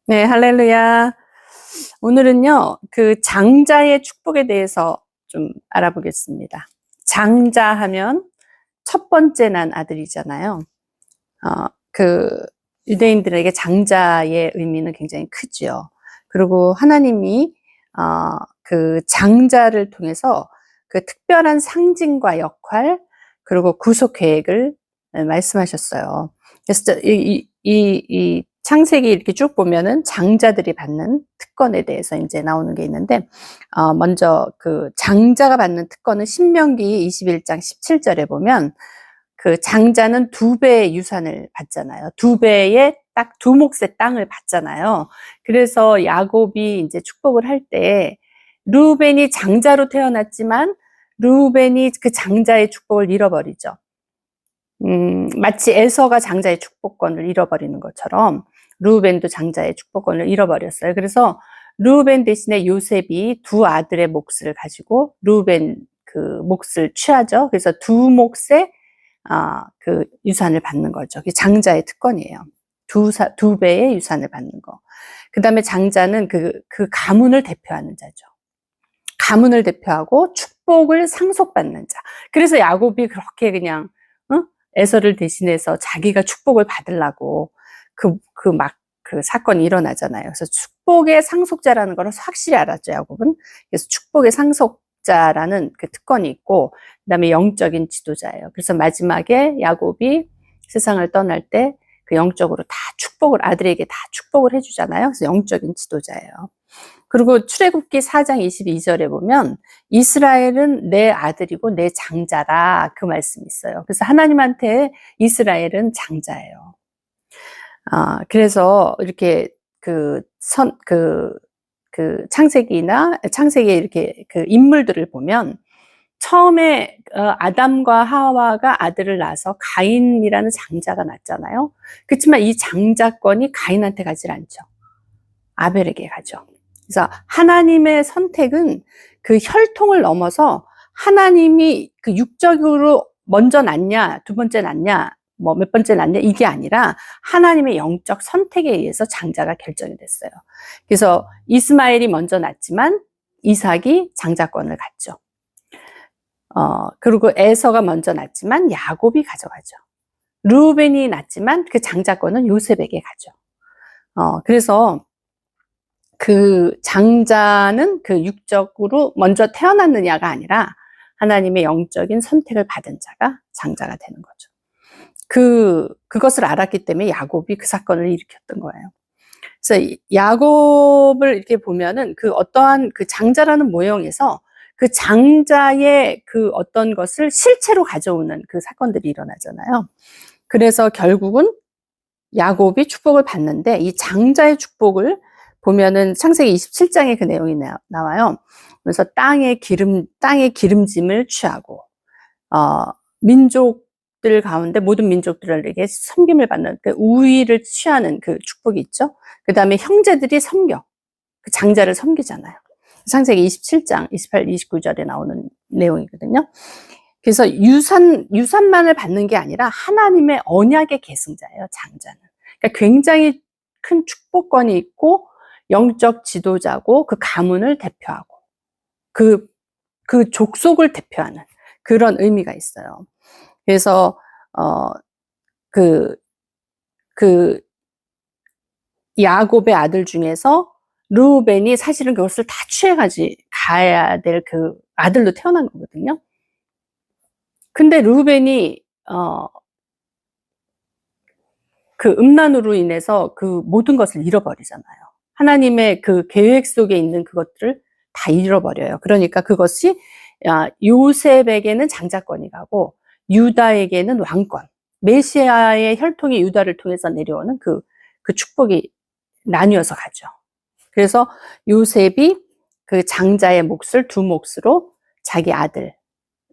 네, 할렐루야. 오늘은요, 그 장자의 축복에 대해서 좀 알아보겠습니다. 장자하면 첫 번째 난 아들이잖아요. 그 유대인들에게 장자의 의미는 굉장히 크죠. 그리고 하나님이 그 장자를 통해서 그 특별한 상징과 역할, 그리고 구속 계획을 말씀하셨어요. 그래서 이 창세기 이렇게 쭉 보면은 장자들이 받는 특권에 대해서 이제 나오는 게 있는데, 먼저 그 장자가 받는 특권은 신명기 21장 17절에 보면 그 장자는 2배의 유산을 받잖아요. 2배의 딱 2몫의 땅을 받잖아요. 그래서 야곱이 이제 축복을 할 때 르우벤이 장자로 태어났지만 르우벤이 그 장자의 축복을 잃어버리죠. 마치 에서가 장자의 축복권을 잃어버리는 것처럼 르우벤도 장자의 축복권을 잃어버렸어요. 그래서 르우벤 대신에 요셉이 2 아들의 몫을 가지고 르우벤 그 몫을 취하죠. 그래서 2 몫의 그 유산을 받는 거죠. 그게 장자의 특권이에요. 2배의 유산을 받는 거. 그 다음에 장자는 그 가문을 대표하는 자죠. 가문을 대표하고 축복을 상속받는 자. 그래서 야곱이 그렇게 그냥 에서를 대신해서 자기가 축복을 받으려고 그 사건이 일어나잖아요. 그래서 축복의 상속자라는 걸 확실히 알았죠, 야곱은. 그래서 축복의 상속자라는 그 특권이 있고, 그 다음에 영적인 지도자예요. 그래서 마지막에 야곱이 세상을 떠날 때 그 영적으로 다 축복을, 아들에게 다 축복을 해주잖아요. 그래서 영적인 지도자예요. 그리고 출애굽기 4장 22절에 보면 이스라엘은 내 아들이고 내 장자라, 그 말씀이 있어요. 그래서 하나님한테 이스라엘은 장자예요. 그래서 이렇게 창세기에 이렇게 그 인물들을 보면 처음에 아담과 하와가 아들을 낳아서 가인이라는 장자가 낳잖아요. 그렇지만 이 장자권이 가인한테 가질 않죠. 아벨에게 가죠. 그래서 하나님의 선택은 그 혈통을 넘어서 하나님이 그 육적으로 먼저 낳냐, 두 번째 낳냐, 뭐 몇 번째 낳냐, 이게 아니라 하나님의 영적 선택에 의해서 장자가 결정이 됐어요. 그래서 이스마엘이 먼저 낳지만 이삭이 장자권을 갖죠. 그리고 에서가 먼저 낳지만 야곱이 가져가죠. 르우벤이 낳지만 그 장자권은 요셉에게 가죠. 그래서 그 장자는 그 육적으로 먼저 태어났느냐가 아니라 하나님의 영적인 선택을 받은 자가 장자가 되는 거죠. 그것을 알았기 때문에 야곱이 그 사건을 일으켰던 거예요. 그래서 야곱을 이렇게 보면은 그 어떠한 그 장자라는 모형에서 그 장자의 그 어떤 것을 실체로 가져오는 그 사건들이 일어나잖아요. 그래서 결국은 야곱이 축복을 받는데 이 장자의 축복을 보면은 창세기 27장에 그 내용이 나와요. 그래서 땅의 기름짐을 취하고, 민족들 가운데 모든 민족들에게 섬김을 받는 그 우위를 취하는 그 축복이 있죠. 그 다음에 형제들이 섬겨. 그 장자를 섬기잖아요. 창세기 27장 28, 29절에 나오는 내용이거든요. 그래서 유산만을 받는 게 아니라 하나님의 언약의 계승자예요, 장자는. 그러니까 굉장히 큰 축복권이 있고, 영적 지도자고, 그 가문을 대표하고, 그 족속을 대표하는 그런 의미가 있어요. 그래서, 야곱의 아들 중에서 르우벤이 사실은 그것을 다 가야 될 그 아들로 태어난 거거든요. 근데 르우벤이, 그 음란으로 인해서 그 모든 것을 잃어버리잖아요. 하나님의 그 계획 속에 있는 그것들을 다 잃어버려요. 그러니까 그것이 요셉에게는 장자권이 가고 유다에게는 왕권, 메시아의 혈통이 유다를 통해서 내려오는 그 축복이 나뉘어서 가죠. 그래서 요셉이 그 장자의 몫을 2 몫으로 자기 아들,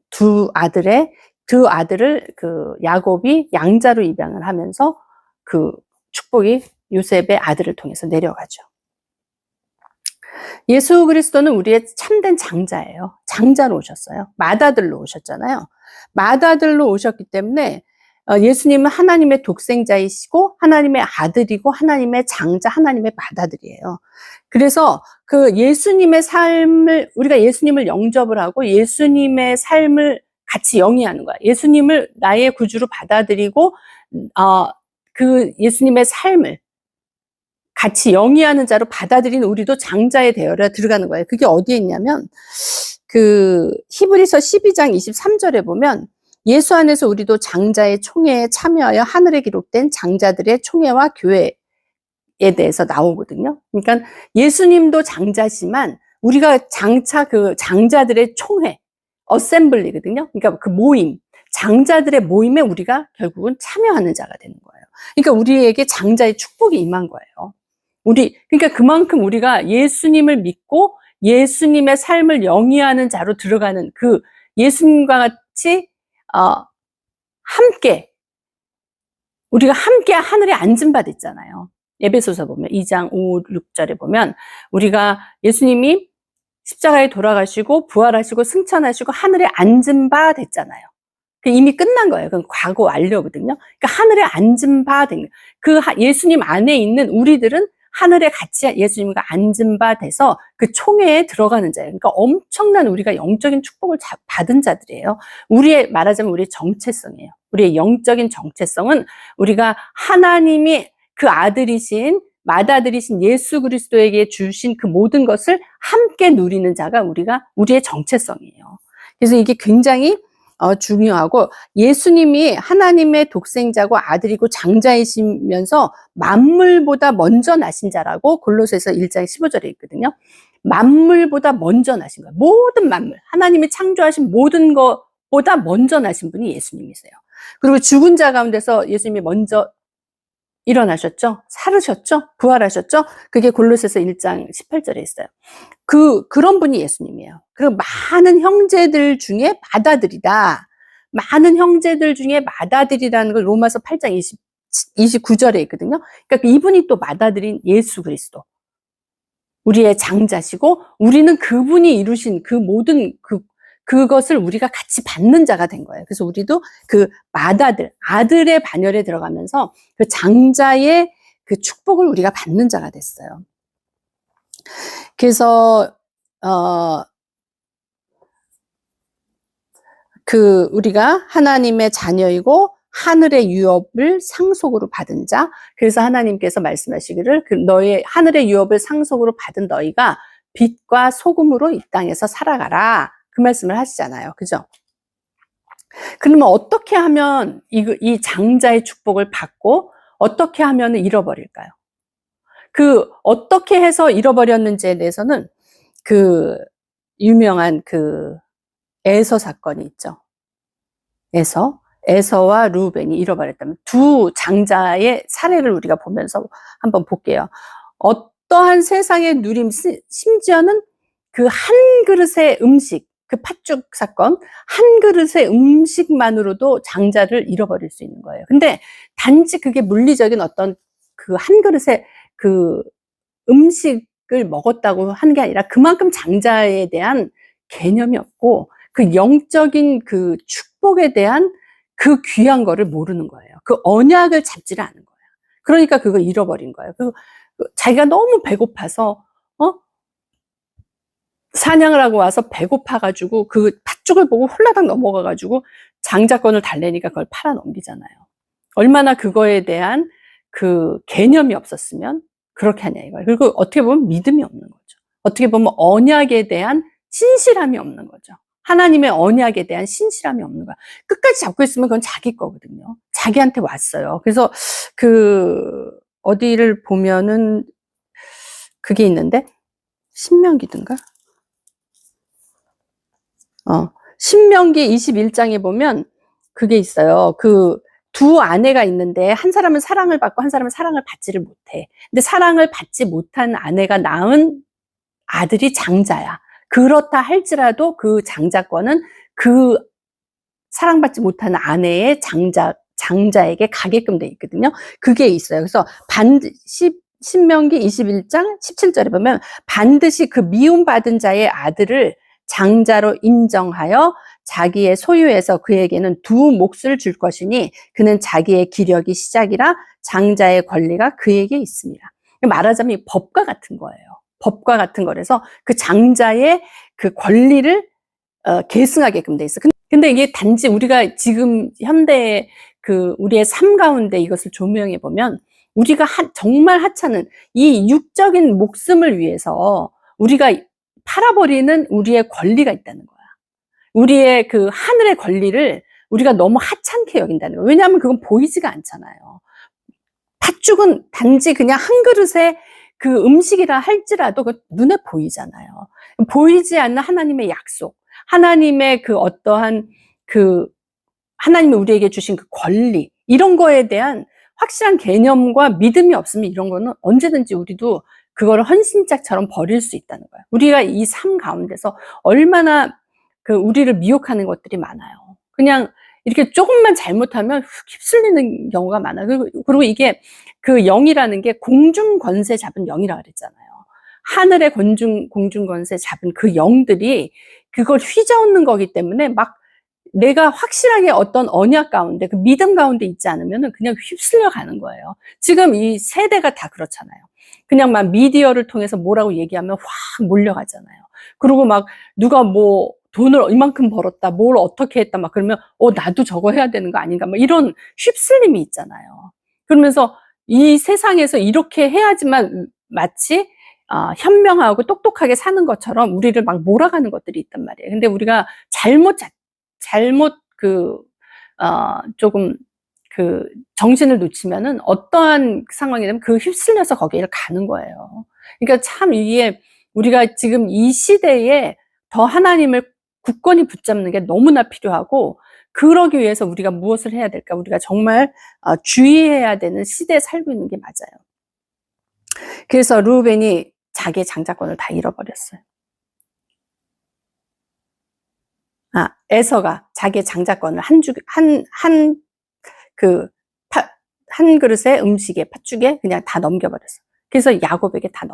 두 아들을 그 야곱이 양자로 입양을 하면서 그 축복이 요셉의 아들을 통해서 내려가죠. 예수 그리스도는 우리의 참된 장자예요. 장자로 오셨어요. 맏아들로 오셨잖아요. 맏아들로 오셨기 때문에 예수님은 하나님의 독생자이시고 하나님의 아들이고 하나님의 장자, 하나님의 맏아들이에요. 그래서 그 예수님의 삶을, 우리가 예수님을 영접을 하고 예수님의 삶을 같이 영위하는 거야. 예수님을 나의 구주로 받아들이고 그 예수님의 삶을 같이 영위하는 자로 받아들인 우리도 장자의 대열에 들어가는 거예요. 그게 어디에 있냐면 그 히브리서 12장 23절에 보면 예수 안에서 우리도 장자의 총회에 참여하여 하늘에 기록된 장자들의 총회와 교회에 대해서 나오거든요. 그러니까 예수님도 장자지만 우리가 장차 그 장자들의 총회, 어셈블리거든요. 그러니까 그 모임, 장자들의 모임에 우리가 결국은 참여하는 자가 되는 거예요. 그러니까 우리에게 장자의 축복이 임한 거예요. 그러니까 그만큼 우리가 예수님을 믿고 예수님의 삶을 영위하는 자로 들어가는 그 예수님과 같이 우리가 함께 하늘에 앉은 바 됐잖아요. 에베소서 보면 2장 5, 6절에 보면 우리가 예수님이 십자가에 돌아가시고 부활하시고 승천하시고 하늘에 앉은 바 됐잖아요. 이미 끝난 거예요. 그건 과거 완료거든요. 그러니까 하늘에 앉은 바 된, 그 예수님 안에 있는 우리들은 하늘에 같이 예수님과 앉은 바 돼서 그 총회에 들어가는 자예요. 그러니까 엄청난 우리가 영적인 축복을 받은 자들이에요. 말하자면 우리의 정체성이에요. 우리의 영적인 정체성은 우리가 하나님이 그 아들이신, 맏아들이신 예수 그리스도에게 주신 그 모든 것을 함께 누리는 자가 우리의 정체성이에요. 그래서 이게 굉장히 중요하고, 예수님이 하나님의 독생자고 아들이고 장자이시면서 만물보다 먼저 나신 자라고 골로새서 1장 15절에 있거든요. 만물보다 먼저 나신 거예요. 모든 만물, 하나님이 창조하신 모든 것보다 먼저 나신 분이 예수님이세요. 그리고 죽은 자 가운데서 예수님이 먼저 일어나셨죠? 살으셨죠? 부활하셨죠? 그게 골로새서 1장 18절에 있어요. 그런 분이 예수님이에요. 그리고 많은 형제들 중에 맏아들이다. 많은 형제들 중에 맏아들이라는 걸 로마서 8장 29절에 있거든요. 그러니까 이분이 또 맏아들인 예수 그리스도. 우리의 장자시고, 우리는 그분이 이루신 그 모든 그것을 우리가 같이 받는 자가 된 거예요. 그래서 우리도 그 맏아들, 아들의 반열에 들어가면서 그 장자의 그 축복을 우리가 받는 자가 됐어요. 그래서 우리가 하나님의 자녀이고 하늘의 유업을 상속으로 받은 자. 그래서 하나님께서 말씀하시기를 너의 하늘의 유업을 상속으로 받은 너희가 빛과 소금으로 이 땅에서 살아가라. 그 말씀을 하시잖아요. 그죠? 그러면 어떻게 하면 이 장자의 축복을 받고 어떻게 하면 잃어버릴까요? 어떻게 해서 잃어버렸는지에 대해서는 유명한 에서 사건이 있죠. 에서와 루벤이 잃어버렸다면 두 장자의 사례를 우리가 보면서 한번 볼게요. 어떠한 세상의 누림, 심지어는 그 한 그릇의 음식, 그 팥죽 사건, 한 그릇의 음식만으로도 장자를 잃어버릴 수 있는 거예요. 근데 단지 그게 물리적인 어떤 그 한 그릇의 그 음식을 먹었다고 하는 게 아니라 그만큼 장자에 대한 개념이 없고 그 영적인 그 축복에 대한 그 귀한 거를 모르는 거예요. 그 언약을 잡지를 않은 거예요. 그러니까 그걸 잃어버린 거예요. 자기가 너무 배고파서 사냥을 하고 와서 배고파가지고 그 팥죽을 보고 홀라당 넘어가가지고 장자권을 달래니까 그걸 팔아 넘기잖아요. 얼마나 그거에 대한 그 개념이 없었으면 그렇게 하냐 이거예요. 그리고 어떻게 보면 믿음이 없는 거죠. 어떻게 보면 언약에 대한 신실함이 없는 거죠. 하나님의 언약에 대한 신실함이 없는 거야. 끝까지 잡고 있으면 그건 자기 거거든요. 자기한테 왔어요. 그래서 어디를 보면은 그게 있는데 신명기든가? 신명기 21장에 보면 그게 있어요. 두 아내가 있는데 한 사람은 사랑을 받고 한 사람은 사랑을 받지를 못해. 근데 사랑을 받지 못한 아내가 낳은 아들이 장자야. 그렇다 할지라도 그 장자권은 그 사랑받지 못한 아내의 장자에게 가게끔 돼 있거든요. 그게 있어요. 그래서 반드시 신명기 21장 17절에 보면 반드시 그 미움받은 자의 아들을 장자로 인정하여 자기의 소유에서 그에게는 두 몫을 줄 것이니 그는 자기의 기력이 시작이라 장자의 권리가 그에게 있습니다. 말하자면 법과 같은 거예요. 법과 같은 거라서 그 장자의 그 권리를 계승하게끔 돼 있어. 근데 이게 단지 우리가 지금 현대의 그 우리의 삶 가운데 이것을 조명해 보면 우리가 정말 하찮은 이 육적인 목숨을 위해서 우리가 팔아버리는 우리의 권리가 있다는 거야. 우리의 그 하늘의 권리를 우리가 너무 하찮게 여긴다는 거야. 왜냐하면 그건 보이지가 않잖아요. 팥죽은 단지 그냥 한 그릇의 그 음식이라 할지라도 그 눈에 보이잖아요. 보이지 않는 하나님의 약속, 하나님의 그 어떠한 그 하나님이 우리에게 주신 그 권리, 이런 거에 대한 확실한 개념과 믿음이 없으면 이런 거는 언제든지 우리도 그거를 헌신짝처럼 버릴 수 있다는 거예요. 우리가 이 삶 가운데서 얼마나 그 우리를 미혹하는 것들이 많아요. 그냥 이렇게 조금만 잘못하면 휩쓸리는 경우가 많아요. 그리고 이게 그 영이라는 게 공중 권세 잡은 영이라 그랬잖아요. 하늘의 공중 권세 잡은 그 영들이 그걸 휘저얻는 거기 때문에 막 내가 확실하게 어떤 언약 가운데, 그 믿음 가운데 있지 않으면 그냥 휩쓸려 가는 거예요. 지금 이 세대가 다 그렇잖아요. 그냥 막 미디어를 통해서 뭐라고 얘기하면 확 몰려가잖아요. 그리고 막 누가 뭐 돈을 이만큼 벌었다, 뭘 어떻게 했다, 막 그러면, 나도 저거 해야 되는 거 아닌가, 막 이런 휩쓸림이 있잖아요. 그러면서 이 세상에서 이렇게 해야지만 마치, 현명하고 똑똑하게 사는 것처럼 우리를 막 몰아가는 것들이 있단 말이에요. 근데 우리가 잘못 조금 정신을 놓치면은 어떠한 상황이 되면 그 휩쓸려서 거기를 가는 거예요. 그러니까 참 이게 우리가 지금 이 시대에 더 하나님을 굳건히 붙잡는 게 너무나 필요하고, 그러기 위해서 우리가 무엇을 해야 될까? 우리가 정말 주의해야 되는 시대에 살고 있는 게 맞아요. 그래서 르우벤이 자기의 장자권을 다 잃어버렸어요. 에서가 자기의 장자권을 한 그릇의 음식에, 팥죽에 그냥 다 넘겨버렸어. 그래서 야곱에게 다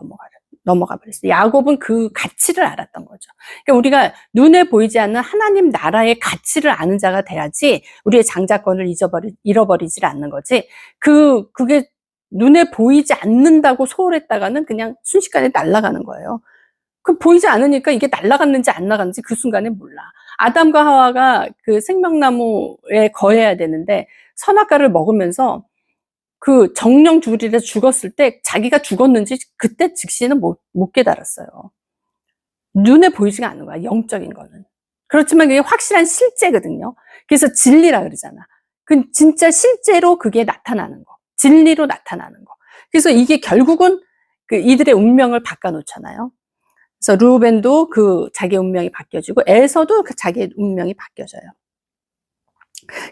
넘어가 버렸어. 야곱은 그 가치를 알았던 거죠. 그러니까 우리가 눈에 보이지 않는 하나님 나라의 가치를 아는 자가 돼야지 우리의 장자권을 잃어버리질 않는 거지. 그게 눈에 보이지 않는다고 소홀했다가는 그냥 순식간에 날아가는 거예요. 보이지 않으니까 이게 날아갔는지 안 나갔는지 그 순간에 몰라. 아담과 하와가 그 생명나무에 거해야 되는데 선악과를 먹으면서 그 정령 주일에 죽었을 때 자기가 죽었는지 그때 즉시는 못 깨달았어요. 눈에 보이지가 않는 거야, 영적인 거는. 그렇지만 그게 확실한 실제거든요. 그래서 진리라 그러잖아. 그 진짜 실제로 그게 나타나는 거. 진리로 나타나는 거. 그래서 이게 결국은 이들의 운명을 바꿔놓잖아요. 그래서 르우벤도 자기 운명이 바뀌어지고 에서도 자기의 운명이 바뀌어져요.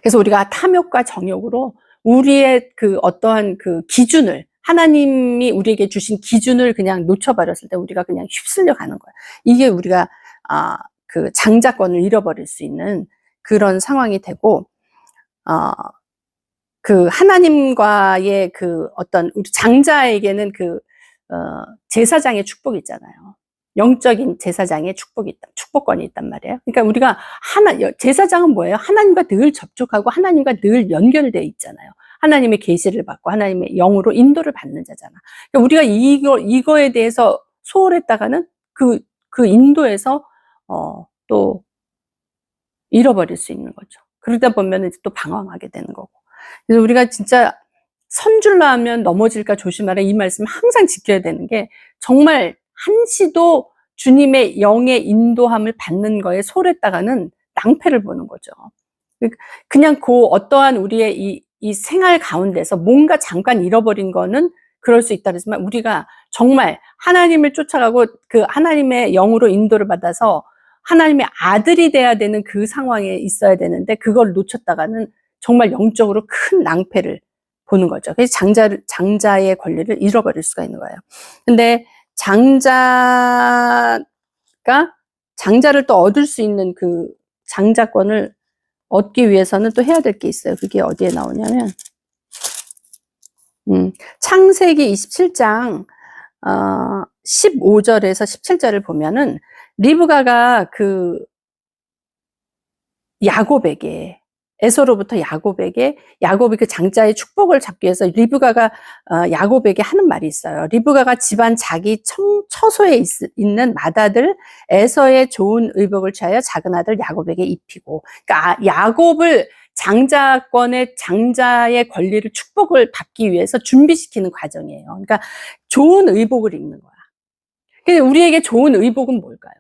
그래서 우리가 탐욕과 정욕으로 우리의 어떠한 기준을, 하나님이 우리에게 주신 기준을 그냥 놓쳐버렸을 때 우리가 그냥 휩쓸려 가는 거예요. 이게 우리가 장자권을 잃어버릴 수 있는 그런 상황이 되고, 하나님과의 어떤 우리 장자에게는 제사장의 축복이 있잖아요. 영적인 제사장의 축복권이 있단 말이에요. 그러니까 우리가 제사장은 뭐예요? 하나님과 늘 접촉하고 하나님과 늘 연결되어 있잖아요. 하나님의 계시를 받고 하나님의 영으로 인도를 받는 자잖아. 그러니까 우리가 이거에 대해서 소홀했다가는 그 인도에서 또 잃어버릴 수 있는 거죠. 그러다 보면 또 방황하게 되는 거고. 그래서 우리가 진짜 선줄라 하면 넘어질까 조심하라, 이 말씀 항상 지켜야 되는 게, 정말 한시도 주님의 영의 인도함을 받는 거에 소홀했다가는 낭패를 보는 거죠. 그냥 어떠한 우리의 이 생활 가운데서 뭔가 잠깐 잃어버린 거는 그럴 수 있다 그러지만, 우리가 정말 하나님을 쫓아가고 하나님의 영으로 인도를 받아서 하나님의 아들이 돼야 되는 그 상황에 있어야 되는데 그걸 놓쳤다가는 정말 영적으로 큰 낭패를 보는 거죠. 그래서 장자의 권리를 잃어버릴 수가 있는 거예요. 근데 장자를 또 얻을 수 있는 장자권을 얻기 위해서는 또 해야 될 게 있어요. 그게 어디에 나오냐면, 창세기 27장 15절에서 17절을 보면은 리브가가 야곱에게, 에서로부터 야곱에게, 야곱이 그 장자의 축복을 잡기 위해서 리브가가 야곱에게 하는 말이 있어요. 리브가가 집안 자기 처소에 있는 맏아들 에서의 좋은 의복을 취하여 작은 아들 야곱에게 입히고, 그러니까 야곱을 장자의 권리를, 축복을 받기 위해서 준비시키는 과정이에요. 그러니까 좋은 의복을 입는 거야. 근데 우리에게 좋은 의복은 뭘까요?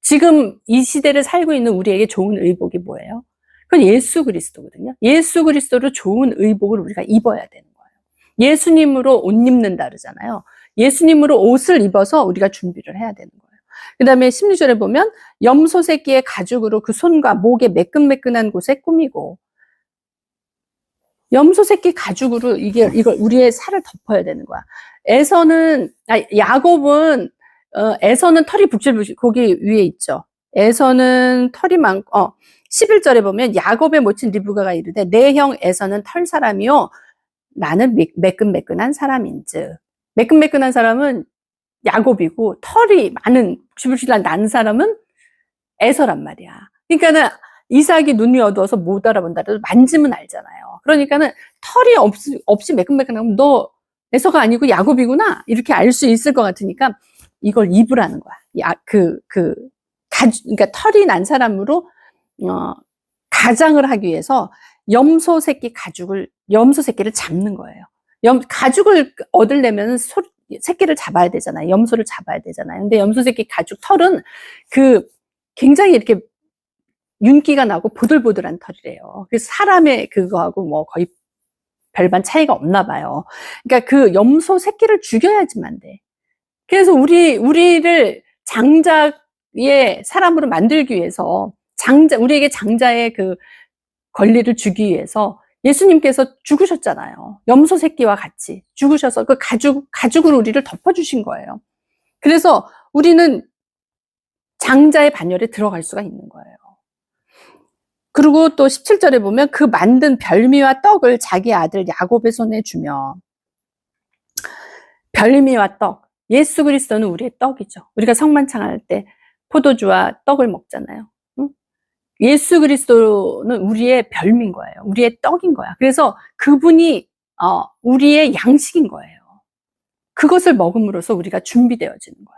지금 이 시대를 살고 있는 우리에게 좋은 의복이 뭐예요? 그건 예수 그리스도거든요. 예수 그리스도로 좋은 의복을 우리가 입어야 되는 거예요. 예수님으로 옷 입는다 그러잖아요. 예수님으로 옷을 입어서 우리가 준비를 해야 되는 거예요. 그 다음에 16절에 보면 염소 새끼의 가죽으로 그 손과 목의 매끈매끈한 곳에 꾸미고, 염소 새끼 가죽으로 이걸 우리의 살을 덮어야 되는 거야. 야곱은 에서는 털이 북실북실, 거기 위에 있죠. 에서는 털이 많고, 11절에 보면 야곱의 모친 리브가가 이르되 내 형 에서는 털 사람이요 나는 매끈매끈한 사람인즉. 매끈매끈한 사람은 야곱이고 털이 많은 북실북실 나는 사람은 에서란 말이야. 그러니까는 이삭이 눈이 어두워서 못 알아본다 해도 만지면 알잖아요. 그러니까는 털이 없이 매끈매끈하면 너 에서가 아니고 야곱이구나 이렇게 알 수 있을 것 같으니까 이걸 입으라는 거야. 그러니까 털이 난 사람으로 가장을 하기 위해서 염소 새끼를 잡는 거예요. 가죽을 얻으려면 새끼를 잡아야 되잖아요. 염소를 잡아야 되잖아요. 근데 염소 새끼 가죽 털은 굉장히 이렇게 윤기가 나고 보들보들한 털이래요. 그래서 사람의 그거하고 뭐 거의 별반 차이가 없나 봐요. 그러니까 그 염소 새끼를 죽여야지만 돼. 그래서 우리를 장자의 사람으로 만들기 위해서 우리에게 장자의 그 권리를 주기 위해서 예수님께서 죽으셨잖아요. 염소 새끼와 같이 죽으셔서 그 가죽으로 우리를 덮어주신 거예요. 그래서 우리는 장자의 반열에 들어갈 수가 있는 거예요. 그리고 또 17절에 보면 그 만든 별미와 떡을 자기 아들 야곱의 손에 주며, 별미와 떡, 예수 그리스도는 우리의 떡이죠. 우리가 성만찬할 때 포도주와 떡을 먹잖아요. 예수 그리스도는 우리의 별미인 거예요. 우리의 떡인 거야. 그래서 그분이 우리의 양식인 거예요. 그것을 먹음으로써 우리가 준비되어지는 거야.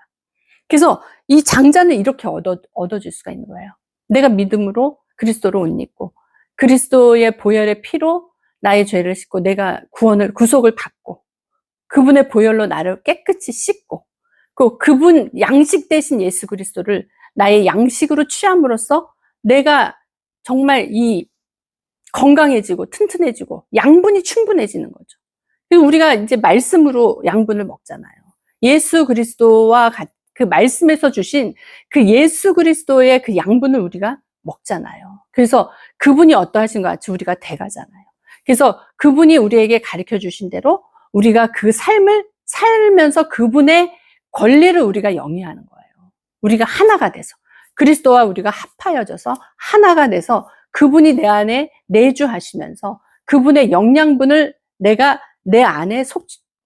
그래서 이 장자는 이렇게 얻어질 수가 있는 거예요. 내가 믿음으로 그리스도로 옷 입고 그리스도의 보혈의 피로 나의 죄를 씻고 내가 구속을 받고 그분의 보혈로 나를 깨끗이 씻고 그분 양식 대신 예수 그리스도를 나의 양식으로 취함으로써 내가 정말 이 건강해지고 튼튼해지고 양분이 충분해지는 거죠. 그리고 우리가 이제 말씀으로 양분을 먹잖아요. 예수 그리스도와 그 말씀에서 주신 그 예수 그리스도의 그 양분을 우리가 먹잖아요. 그래서 그분이 어떠하신 것 같이 우리가 돼가잖아요. 그래서 그분이 우리에게 가르쳐 주신 대로 우리가 그 삶을 살면서 그분의 권리를 우리가 영위하는 거예요. 우리가 하나가 돼서 그리스도와 우리가 합하여져서 하나가 돼서 그분이 내 안에 내주하시면서 그분의 영양분을 내가 내 안에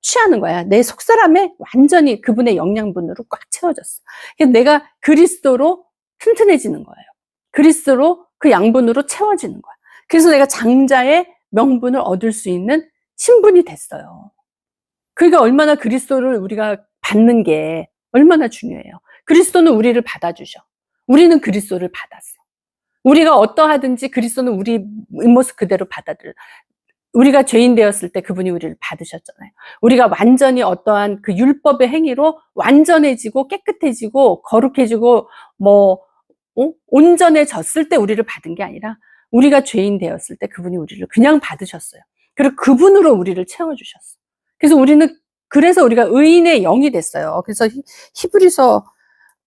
취하는 거야. 내 속사람에 완전히 그분의 영양분으로 꽉 채워졌어. 그래서 내가 그리스도로 튼튼해지는 거예요. 그리스도로 그 양분으로 채워지는 거야. 그래서 내가 장자의 명분을 얻을 수 있는 신분이 됐어요. 그러니까 얼마나 그리스도를 우리가 받는 게 얼마나 중요해요. 그리스도는 우리를 받아주셔. 우리는 그리스도를 받았어. 우리가 어떠하든지 그리스도는 우리 모습 그대로 받아들여. 우리가 죄인 되었을 때 그분이 우리를 받으셨잖아요. 우리가 완전히 어떠한 그 율법의 행위로 완전해지고 깨끗해지고 거룩해지고 온전해졌을 때 우리를 받은 게 아니라 우리가 죄인 되었을 때 그분이 우리를 그냥 받으셨어요. 그리고 그분으로 우리를 채워주셨어. 그래서 우리가 의인의 영이 됐어요. 그래서 히브리서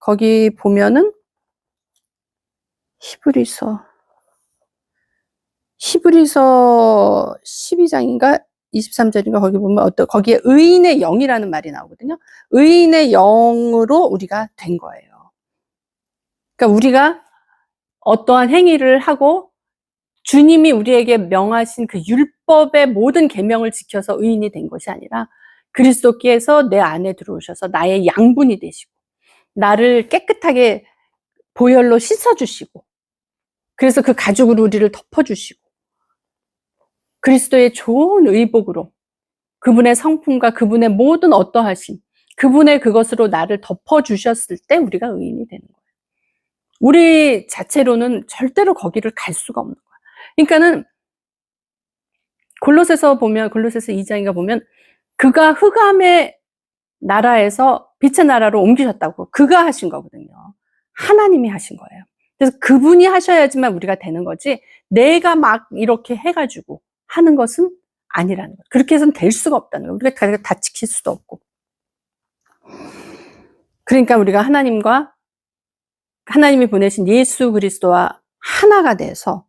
거기 보면은 히브리서 12장인가 23절인가 거기 보면 거기에 의인의 영이라는 말이 나오거든요. 의인의 영으로 우리가 된 거예요. 그러니까 우리가 어떠한 행위를 하고 주님이 우리에게 명하신 그 율법의 모든 계명을 지켜서 의인이 된 것이 아니라 그리스도께서 내 안에 들어오셔서 나의 양분이 되시고 나를 깨끗하게 보혈로 씻어주시고 그래서 그 가죽으로 우리를 덮어주시고 그리스도의 좋은 의복으로 그분의 성품과 그분의 모든 어떠하심, 그분의 그것으로 나를 덮어주셨을 때 우리가 의인이 되는 거예요. 우리 자체로는 절대로 거기를 갈 수가 없는 거야. 그러니까는 골로새서 2장인가 보면 그가 흑암의 나라에서 빛의 나라로 옮기셨다고. 그가 하신 거거든요. 하나님이 하신 거예요. 그래서 그분이 하셔야지만 우리가 되는 거지 내가 막 이렇게 해가지고 하는 것은 아니라는 거예요. 그렇게 해서는 될 수가 없다는 거예요. 우리가 다 지킬 수도 없고. 그러니까 우리가 하나님이 보내신 예수 그리스도와 하나가 돼서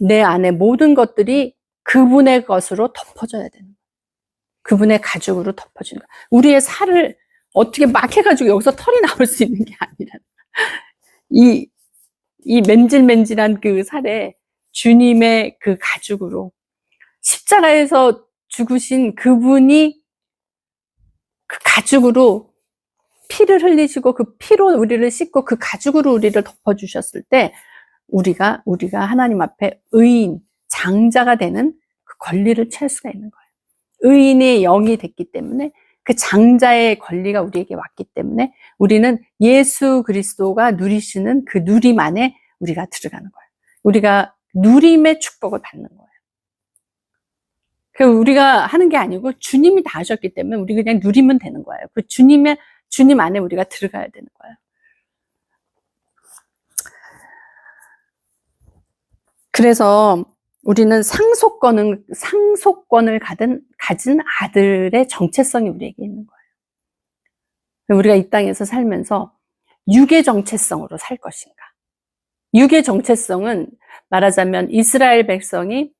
내 안에 모든 것들이 그분의 것으로 덮어져야 되는 거예요. 그분의 가죽으로 덮어주는 거예요. 우리의 살을 어떻게 막 해가지고 여기서 털이 나올 수 있는 게 아니라 이 맨질맨질한 그 살에 주님의 그 가죽으로 십자가에서 죽으신 그분이 그 가죽으로 피를 흘리시고 그 피로 우리를 씻고 그 가죽으로 우리를 덮어주셨을 때 우리가 하나님 앞에 의인, 장자가 되는 그 권리를 취할 수가 있는 거예요. 의인의 영이 됐기 때문에 그 장자의 권리가 우리에게 왔기 때문에 우리는 예수 그리스도가 누리시는 그 누림 안에 우리가 들어가는 거예요. 우리가 누림의 축복을 받는 거예요. 그 우리가 하는 게 아니고 주님이 다 하셨기 때문에 우리 그냥 누리면 되는 거예요. 그 주님 안에 우리가 들어가야 되는 거예요. 그래서 우리는 상속권을 가진 아들의 정체성이 우리에게 있는 거예요. 우리가 이 땅에서 살면서 육의 정체성으로 살 것인가? 육의 정체성은 말하자면 이스라엘 백성이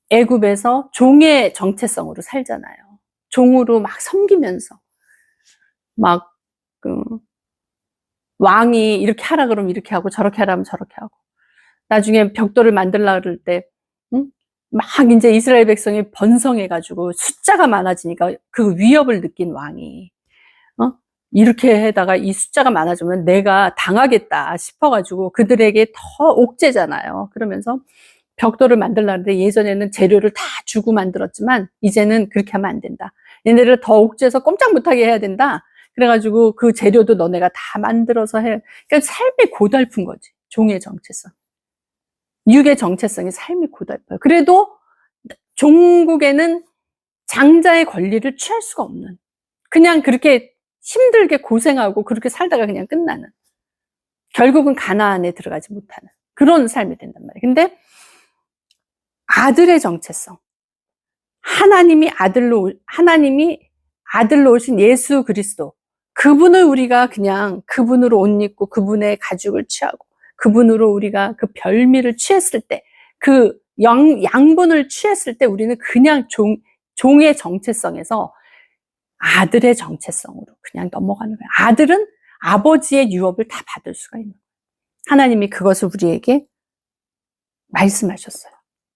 애굽에서 종의 정체성으로 살잖아요. 종으로 막 섬기면서 막 왕이 이렇게 하라 그러면 이렇게 하고 저렇게 하라면 저렇게 하고 나중에 벽돌을 만들려고 그럴 때 막 이제 이스라엘 백성이 번성해가지고 숫자가 많아지니까 그 위협을 느낀 왕이 이렇게 해다가 이 숫자가 많아지면 내가 당하겠다 싶어가지고 그들에게 더 옥죄잖아요. 그러면서 벽돌을 만들려고 하는데 예전에는 재료를 다 주고 만들었지만 이제는 그렇게 하면 안 된다. 얘네를 더 옥죄서 꼼짝 못하게 해야 된다. 그래가지고 그 재료도 너네가 다 만들어서 해. 그러니까 삶이 고달픈 거지. 종의 정체성. 육의 정체성이 삶이 고달퍼요. 그래도 종국에는 장자의 권리를 취할 수가 없는, 그냥 그렇게 힘들게 고생하고 그렇게 살다가 그냥 끝나는, 결국은 가나안에 들어가지 못하는 그런 삶이 된단 말이에요. 근데 아들의 정체성, 하나님이 아들로 오신 예수 그리스도, 그분을 우리가 그냥 그분으로 옷 입고 그분의 가죽을 취하고 그분으로 우리가 그 별미를 취했을 때, 그 양분을 취했을 때 우리는 그냥 종의 정체성에서 아들의 정체성으로 그냥 넘어가는 거예요. 아들은 아버지의 유업을 다 받을 수가 있는 거예요. 하나님이 그것을 우리에게 말씀하셨어요.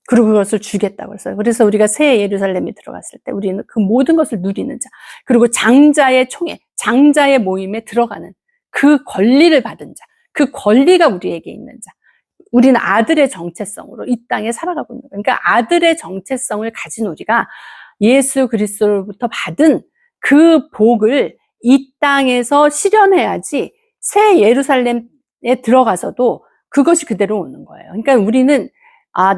그리고 그것을 주겠다고 했어요. 그래서 우리가 새 예루살렘에 들어갔을 때 우리는 그 모든 것을 누리는 자, 그리고 장자의 총회, 장자의 모임에 들어가는 그 권리를 받은 자, 그 권리가 우리에게 있는 자. 우리는 아들의 정체성으로 이 땅에 살아가고 있는 거예요. 그러니까 아들의 정체성을 가진 우리가 예수 그리스도로부터 받은 그 복을 이 땅에서 실현해야지 새 예루살렘에 들어가서도 그것이 그대로 오는 거예요. 그러니까 우리는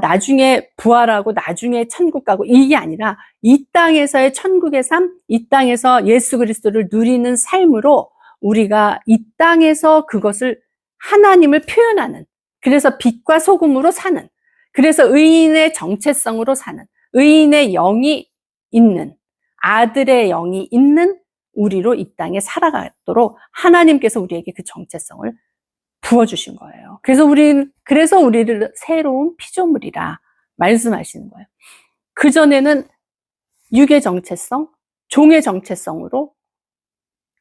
나중에 부활하고 나중에 천국 가고 이게 아니라 이 땅에서의 천국의 삶, 이 땅에서 예수 그리스도를 누리는 삶으로 우리가 이 땅에서 그것을 하나님을 표현하는, 그래서 빛과 소금으로 사는, 그래서 의인의 정체성으로 사는, 의인의 영이 있는, 아들의 영이 있는 우리로 이 땅에 살아가도록 하나님께서 우리에게 그 정체성을 부어주신 거예요. 그래서 우리를 새로운 피조물이라 말씀하시는 거예요. 그전에는 육의 정체성, 종의 정체성으로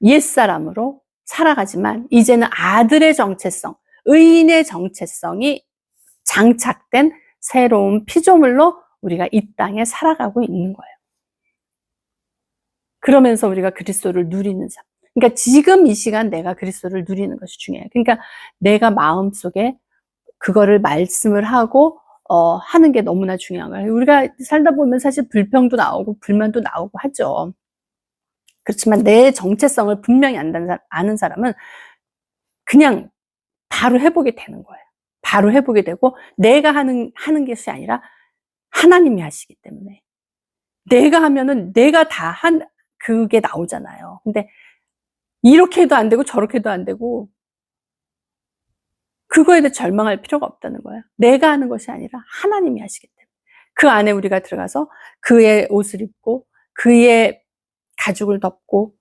옛사람으로 살아가지만 이제는 아들의 정체성, 의인의 정체성이 장착된 새로운 피조물로 우리가 이 땅에 살아가고 있는 거예요. 그러면서 우리가 그리스도를 누리는 삶. 그러니까 지금 이 시간 내가 그리스도를 누리는 것이 중요해요. 그러니까 내가 마음속에 그거를 말씀을 하고 하는 게 너무나 중요한 거예요. 우리가 살다 보면 사실 불평도 나오고 불만도 나오고 하죠. 그렇지만 내 정체성을 분명히 아는 사람은 그냥 바로 해보게 되는 거예요. 바로 해보게 되고 내가 하는 것이 아니라 하나님이 하시기 때문에 내가 하면은 내가 다 그게 나오잖아요. 근데 이렇게 해도 안 되고 저렇게 해도 안 되고 그거에 대해 절망할 필요가 없다는 거예요. 내가 하는 것이 아니라 하나님이 하시기 때문에 그 안에 우리가 들어가서 그의 옷을 입고 그의 가죽을 덮고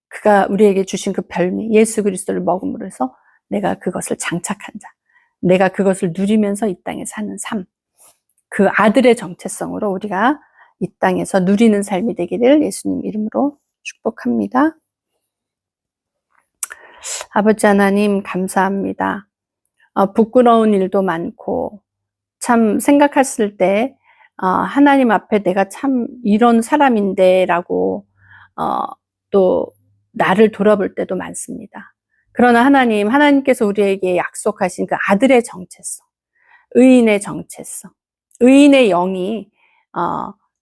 그가 우리에게 주신 그 별미 예수 그리스도를 먹음으로 해서 내가 그것을 장착한 자, 내가 그것을 누리면서 이 땅에 사는 삶, 그 아들의 정체성으로 우리가 이 땅에서 누리는 삶이 되기를 예수님 이름으로 축복합니다. 아버지 하나님 감사합니다. 부끄러운 일도 많고 참 생각했을 때 하나님 앞에 내가 참 이런 사람인데 라고 또 나를 돌아볼 때도 많습니다. 그러나 하나님께서 우리에게 약속하신 그 아들의 정체성, 의인의 정체성, 의인의 영이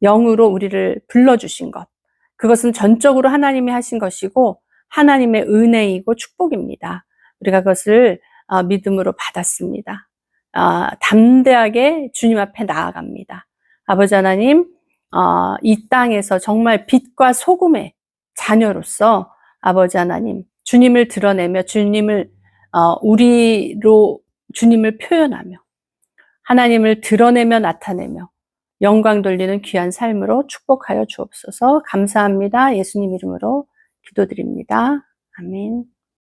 영으로 우리를 불러주신 것, 그것은 전적으로 하나님이 하신 것이고 하나님의 은혜이고 축복입니다. 우리가 그것을 믿음으로 받았습니다. 담대하게 주님 앞에 나아갑니다. 아버지 하나님, 이 땅에서 정말 빛과 소금의 자녀로서 아버지 하나님, 주님을 드러내며 우리로 주님을 표현하며 하나님을 드러내며 나타내며 영광 돌리는 귀한 삶으로 축복하여 주옵소서. 감사합니다. 예수님 이름으로 기도드립니다. 아멘.